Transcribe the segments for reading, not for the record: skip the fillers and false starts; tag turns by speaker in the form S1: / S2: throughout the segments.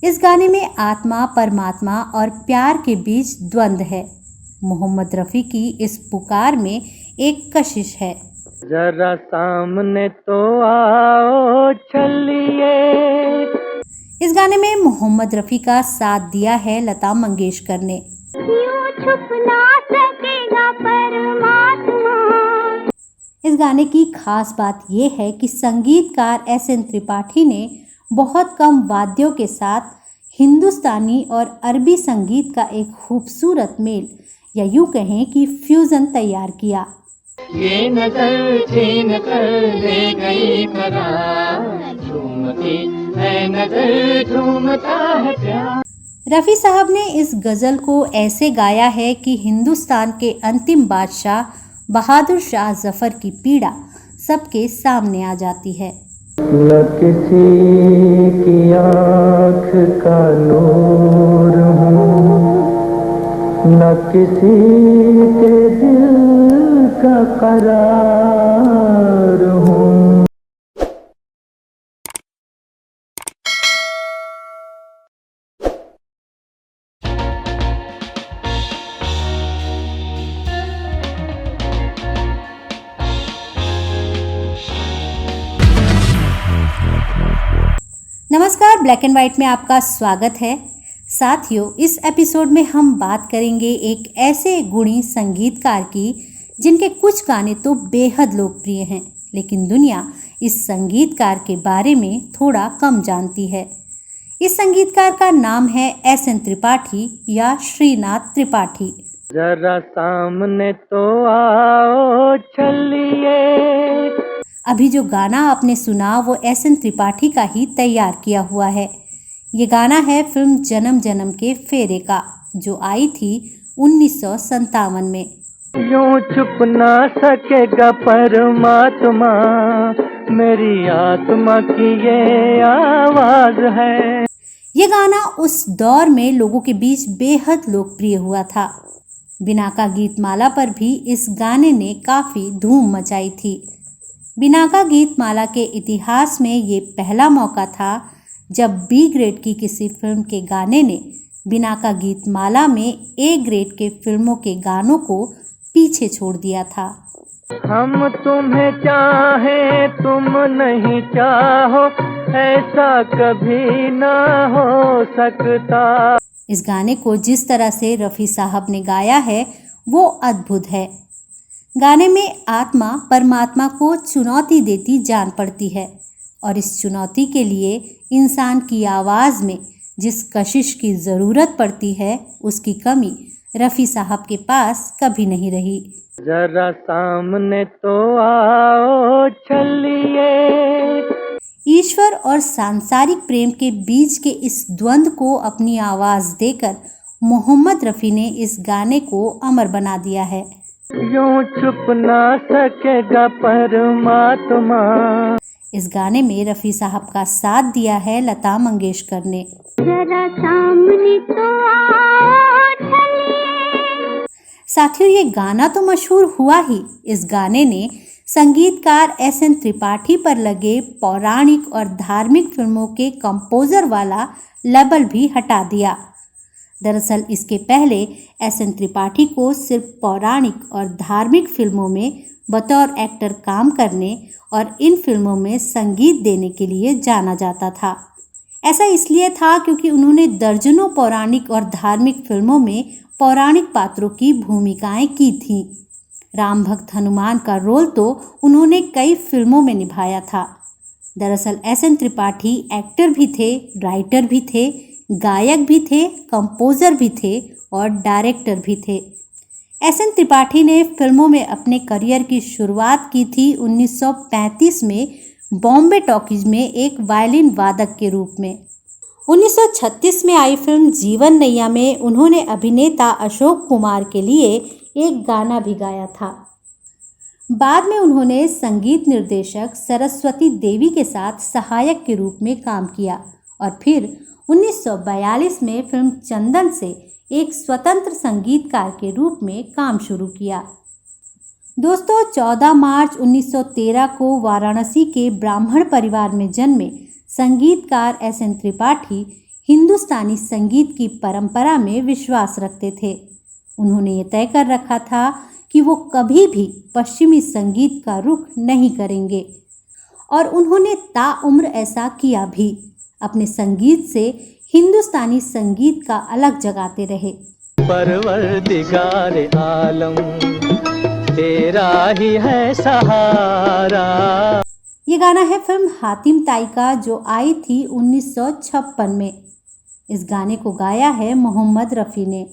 S1: इस गाने में आत्मा, परमात्मा और प्यार के बीच द्वंद्व है। मोहम्मद रफ़ी की इस पुकार में एक कशिश है।
S2: जरा सामने तो आओ चलिए।
S1: इस गाने में मोहम्मद रफ़ी का साथ दिया है लता मंगेशकर ने।
S3: यूं छुप ना सकेगा परमात्मा।
S1: इस गाने की खास बात यह है कि संगीतकार एस.एन. त्रिपाठी ने बहुत कम वाद्यों के साथ हिंदुस्तानी और अरबी संगीत का एक खूबसूरत मेल या यूं कहें कि फ्यूजन तैयार किया।
S2: ये नजर छीन कर ले गई करार, झूमती है नजर, झूमता है प्यार।
S1: रफ़ी साहब ने इस गज़ल को ऐसे गाया है कि हिंदुस्तान के अंतिम बादशाह बहादुर शाह जफ़र की पीड़ा सबके सामने आ जाती है।
S2: न किसी की आँख का नूर हूँ, न किसी के दिल का करार हूँ।
S1: नमस्कार, ब्लैक एंड वाइट में आपका स्वागत है। साथियों, इस एपिसोड में हम बात करेंगे एक ऐसे गुणी संगीतकार की जिनके कुछ गाने तो बेहद लोकप्रिय हैं, लेकिन दुनिया इस संगीतकार के बारे में थोड़ा कम जानती है। इस संगीतकार का नाम है एस.एन. त्रिपाठी या श्रीनाथ त्रिपाठी।
S2: जरा सामने तो आओ चलिए।
S1: अभी जो गाना आपने सुना वो एस.एन. त्रिपाठी का ही तैयार किया हुआ है। ये गाना है फिल्म जन्म जन्म के फेरे का, जो आई थी 1957 में।
S2: यूं छुप ना सकेगा परमात्मा, मेरी आत्मा की ये आवाज है।
S1: ये गाना उस दौर में लोगों के बीच बेहद लोकप्रिय हुआ था। बिनाका गीतमाला पर भी इस गाने ने काफी धूम मचाई थी। बिनाका गीतमाला के इतिहास में ये पहला मौका था जब बी ग्रेड की किसी फिल्म के गाने ने बिनाका गीतमाला में ए ग्रेड के फिल्मों के गानों को पीछे छोड़ दिया था।
S2: हम तुम्हें चाहें तुम नहीं चाहो, ऐसा कभी ना हो सकता।
S1: इस गाने को जिस तरह से रफ़ी साहब ने गाया है वो अद्भुत है। गाने में आत्मा परमात्मा को चुनौती देती जान पड़ती है और इस चुनौती के लिए इंसान की आवाज़ में जिस कशिश की ज़रूरत पड़ती है उसकी कमी रफ़ी साहब के पास कभी नहीं रही।
S2: जरा सामने तो आओ चलिए।
S1: ईश्वर और सांसारिक प्रेम के बीच के इस द्वंद्व को अपनी आवाज़ देकर मोहम्मद रफ़ी ने इस गाने को अमर बना दिया है।
S2: यूं छुप ना सकेगा परमात्मा।
S1: इस गाने में रफ़ी साहब का साथ दिया है लता मंगेशकर ने।
S3: जरा सामने तो आओ चलिए।
S1: साथियों, ये गाना तो मशहूर हुआ ही, इस गाने ने संगीतकार एस.एन. त्रिपाठी पर लगे पौराणिक और धार्मिक फिल्मों के कंपोजर वाला लेबल भी हटा दिया। दरअसल इसके पहले एस.एन. त्रिपाठी को सिर्फ पौराणिक और धार्मिक फिल्मों में बतौर एक्टर काम करने और इन फिल्मों में संगीत देने के लिए जाना जाता था। ऐसा इसलिए था क्योंकि उन्होंने दर्जनों पौराणिक और धार्मिक फिल्मों में पौराणिक पात्रों की भूमिकाएं की थीं। राम भक्त हनुमान का रोल तो उन्होंने कई फिल्मों में निभाया था। दरअसल एस.एन. त्रिपाठी एक्टर भी थे, राइटर भी थे, गायक भी थे, कंपोजर भी थे और डायरेक्टर भी थे। एस.एन. त्रिपाठी ने फिल्मों में अपने करियर की शुरुआत की थी 1935 में बॉम्बे टॉकीज में एक वायलिन वादक के रूप में। 1936 में आई फिल्म जीवन नैया में उन्होंने अभिनेता अशोक कुमार के लिए एक गाना भी गाया था। बाद में उन्होंने संगीत निर्देशक सरस्वती देवी के साथ सहायक के रूप में काम किया और फिर 1942 में फिल्म चंदन से एक स्वतंत्र संगीतकार के रूप में काम शुरू किया। दोस्तों, 14 मार्च 1913 को वाराणसी के ब्राह्मण परिवार में जन्मे संगीतकार एस.एन. त्रिपाठी हिंदुस्तानी संगीत की परंपरा में विश्वास रखते थे। उन्होंने ये तय कर रखा था कि वो कभी भी पश्चिमी संगीत का रुख नहीं करेंगे और उन्होंने ताउम्र ऐसा किया भी। अपने संगीत से हिंदुस्तानी संगीत का अलग जगाते रहे।
S2: परवरदिगार आलम तेरा ही है सहारा।
S1: ये गाना है फिल्म हातिम ताई का, जो आई थी 1956 में। इस गाने को गाया है मोहम्मद रफ़ी ने।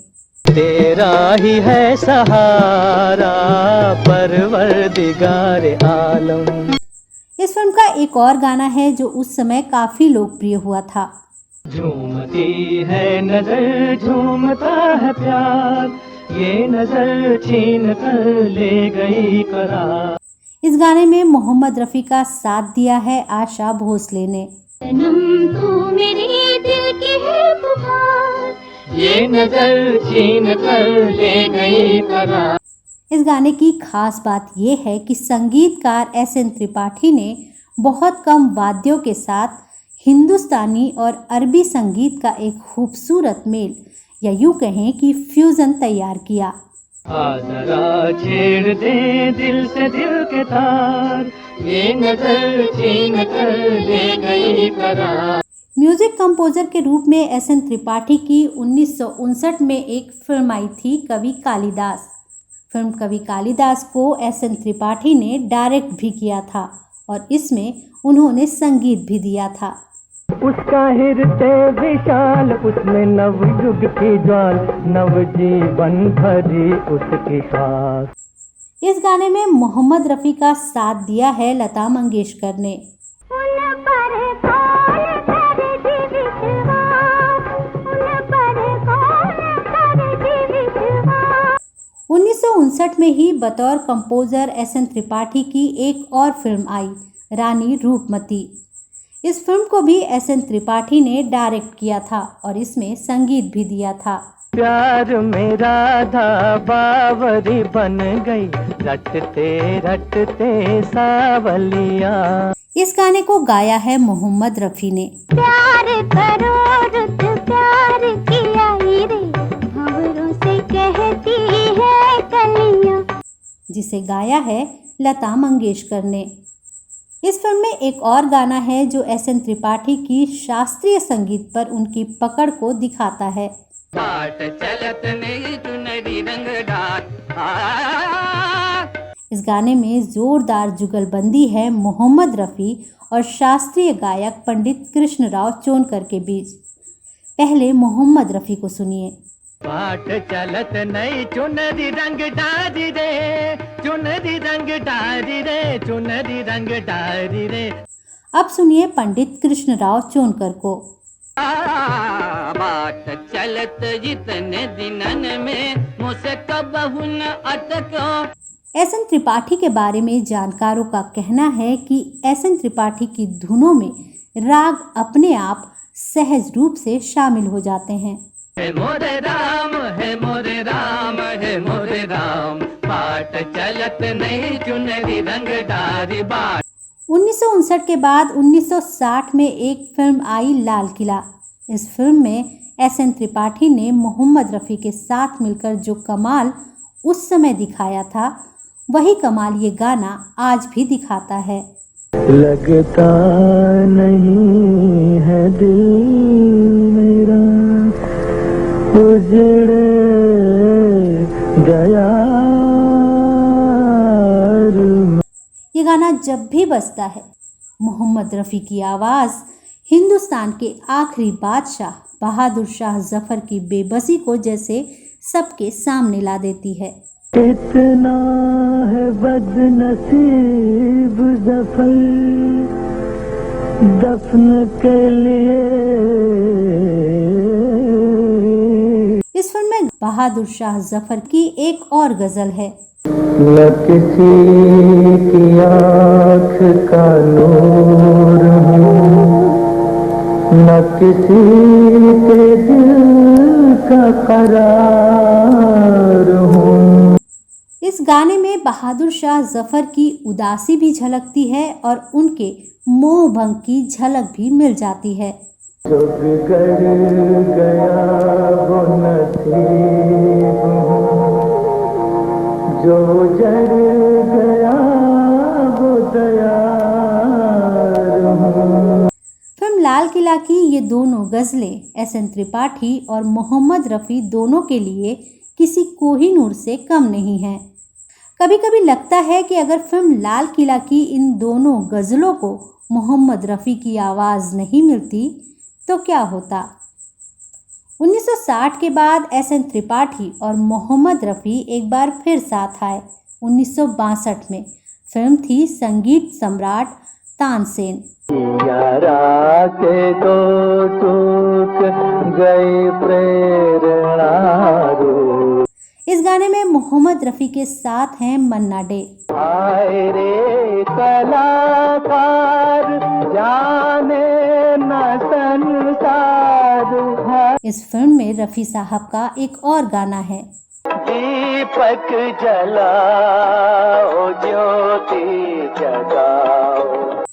S2: तेरा ही है सहारा परवरदिगार आलम।
S3: इस फिल्म का एक और गाना है जो उस समय काफी लोकप्रिय हुआ था।
S2: झूमती है नजर झूमता है प्यार, ये नजर छीन कर ले गई करार।
S1: इस गाने में मोहम्मद रफ़ी का साथ दिया है आशा भोसले ने।
S3: सनम तू मेरे दिल की है पुकार,
S2: ये नजर छीन कर ले गई करार।
S1: इस गाने की खास बात यह है कि संगीतकार एस.एन. त्रिपाठी ने बहुत कम वाद्यों के साथ हिंदुस्तानी और अरबी संगीत का एक खूबसूरत मेल, या यूँ कहें कि फ्यूजन तैयार किया।
S2: जरा छेड़ दे दिल से दिल के तार, ये नजर छीन कर ले गई करार।
S1: म्यूजिक कंपोजर के रूप में एस.एन. त्रिपाठी की 1959 में एक फिल्म आई थी, कवि कालिदास। फिल्म कवि कालिदास को एस.एन. त्रिपाठी ने डायरेक्ट भी किया था और इसमें उन्होंने संगीत भी दिया था।
S2: उसका हृदय विशाल, उसमें नवयुग की ज्वाल, नवजीवन भरी उसकी सांस।
S1: इस गाने में मोहम्मद रफ़ी का साथ दिया है लता मंगेशकर ने।
S3: उन पर कौन करे विश्वास, उन पर कौन करे विश्वास।
S1: 1959 में ही बतौर कंपोजर एस.एन. त्रिपाठी की एक और फिल्म आई, रानी रूपमती। इस फिल्म को भी एस.एन. त्रिपाठी ने डायरेक्ट किया था और इसमें संगीत भी दिया था।
S2: प्यार मेरा था बावरी बन गई, रटते रटते सावलिया।
S1: इस गाने को गाया है मोहम्मद रफ़ी ने।
S3: प्यार करो रुत प्यार किया रे, भंवरों से कहती है कलियां,
S1: जिसे गाया है लता मंगेशकर ने। इस फिल्म में एक और गाना है जो एस.एन. त्रिपाठी की शास्त्रीय संगीत पर उनकी पकड़ को दिखाता है। इस गाने में जोरदार जुगलबंदी है मोहम्मद रफ़ी और शास्त्रीय गायक पंडित कृष्णराव चोनकर के बीच। पहले मोहम्मद रफ़ी को सुनिए।
S2: बाट चलत नहीं चुनरी रंग डारी रे, चुनरी रंग डारी रे, चुनरी रंग डारी रे।
S1: अब सुनिए पंडित कृष्णराव चोनकर को।
S4: बाट चलत जितने दिनन में मुझसे कबहू न अटको।
S1: एस.एन. त्रिपाठी के बारे में जानकारों का कहना है कि एस.एन. त्रिपाठी की धुनों में राग अपने आप सहज रूप से शामिल हो जाते हैं।
S2: है मोरे राम, है मोरे राम, है मोरे राम, बाट चलत नहीं चुनरी रंग डारी बाट।
S1: 1959 के बाद 1960 में एक फिल्म आई लाल किला। इस फिल्म में एस.एन. त्रिपाठी ने मोहम्मद रफ़ी के साथ मिलकर जो कमाल उस समय दिखाया था, वही कमाल ये गाना आज भी दिखाता है।
S2: लगता नहीं है दिल मेरा, उजड़ गया।
S1: ये गाना जब भी बजता है, मोहम्मद रफ़ी की आवाज़ हिंदुस्तान के आखिरी बादशाह बहादुर शाह जफर की बेबसी को जैसे सबके सामने ला देती है।
S2: कितना है बदनसीब जफर दफन के लिए।
S1: इस फिल्म में बहादुर शाह जफर की एक और गजल है।
S2: न किसी की आँख का नूर हूँ, न किसी के दिल का करार हूँ।
S1: इस गाने में बहादुर शाह जफर की उदासी भी झलकती है और उनके मोह भंग की झलक भी मिल जाती है।
S2: जो बिगड़ गया वो नसीब हूँ, जो जड़ गया वो दयार हूँ।
S1: फिल्म लाल किला की ये दोनों गज़लें एस एन त्रिपाठी और मोहम्मद रफ़ी दोनों के लिए किसी कोहिनूर से कम नहीं हैं। कभी कभी लगता है कि अगर फिल्म लाल किला की इन दोनों गज़लों को मोहम्मद रफ़ी की आवाज़ नहीं मिलती तो क्या होता। 1960 के बाद एस एन त्रिपाठी और मोहम्मद रफ़ी एक बार फिर साथ आए। 1962 में फिल्म थी संगीत सम्राट तानसेन।
S2: यारा के दो टूट गई प्रेरणा।
S1: इस गाने में मोहम्मद रफ़ी के साथ हैं मन्ना डे।
S2: आए रे कलाकार जाने न संसार।
S1: इस फिल्म में रफ़ी साहब का एक और गाना है,
S2: दीपक जलाओ ज्योति जगाओ।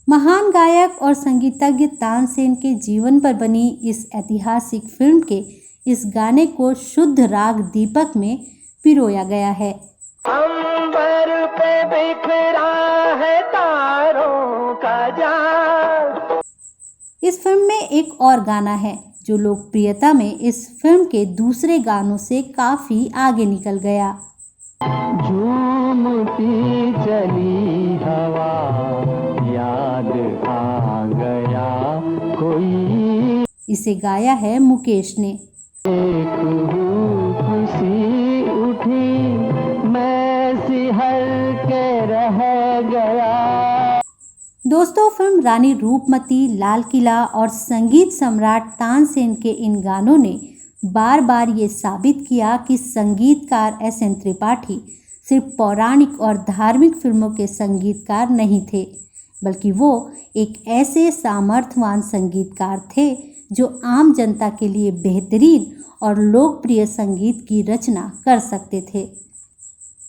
S1: महान गायक और संगीतज्ञ तानसेन के जीवन पर बनी इस ऐतिहासिक फिल्म के इस गाने को शुद्ध राग दीपक में पिरोया गया है।
S2: अंबर पे बिखरा है तारों का जाल।
S1: इस फिल्म में एक और गाना है जो लोकप्रियता में इस फिल्म के दूसरे गानों से काफी आगे निकल गया।
S2: झूमती चली हवा याद आ गया कोई।
S1: इसे गाया है मुकेश ने।
S2: एक खुशी उठी मैं सिहर के रह गया।
S1: दोस्तों, फिल्म रानी रूपमती, लाल किला और संगीत सम्राट तानसेन के इन गानों ने बार बार ये साबित किया कि संगीतकार एस एन त्रिपाठी सिर्फ पौराणिक और धार्मिक फिल्मों के संगीतकार नहीं थे, बल्कि वो एक ऐसे सामर्थ्यवान संगीतकार थे जो आम जनता के लिए बेहतरीन और लोकप्रिय संगीत की रचना कर सकते थे।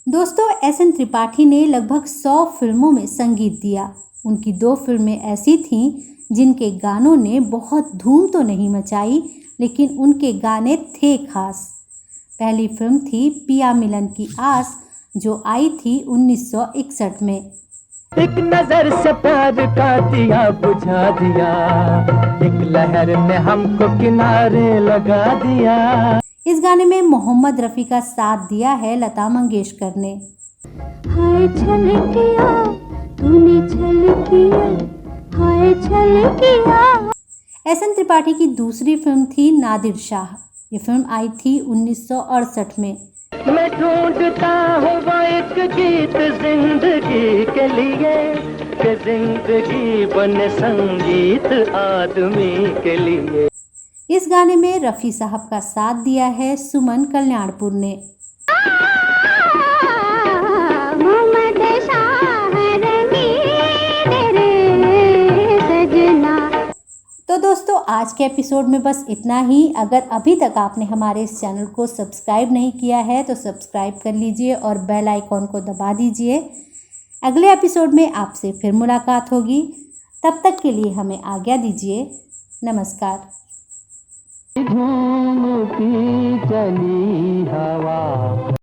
S1: दोस्तों, एस एन त्रिपाठी ने लगभग 100 फिल्मों में संगीत दिया। उनकी 2 फिल्में ऐसी थीं जिनके गानों ने बहुत धूम तो नहीं मचाई, लेकिन उनके गाने थे खास। पहली फिल्म थी पिया मिलन की आस, जो आई थी 1961 में।
S2: एक नजर से प्यार का दिया बुझा दिया, एक लहर ने हमको किनारे लगा दिया।
S1: इस गाने में मोहम्मद रफ़ी का साथ दिया है लता मंगेशकर ने।
S3: हाय छल किया तूने, छल किया, हाय छल किया।
S1: एस एन त्रिपाठी की दूसरी फिल्म थी नादिर शाह। ये फिल्म आई थी 1968 में।
S2: मैं ढूंढता हूँ वो एक गीत जिंदगी के लिए, कि जिंदगी बने संगीत आदमी के लिए।
S1: इस गाने में रफ़ी साहब का साथ दिया है सुमन कल्याणपुर ने। तो दोस्तों, आज के एपिसोड में बस इतना ही। अगर अभी तक आपने हमारे इस चैनल को सब्सक्राइब नहीं किया है तो सब्सक्राइब कर लीजिए और बेल आइकॉन को दबा दीजिए। अगले एपिसोड में आपसे फिर मुलाकात होगी। तब तक के लिए हमें आज्ञा दीजिए। नमस्कार।
S2: झूमती चली हवा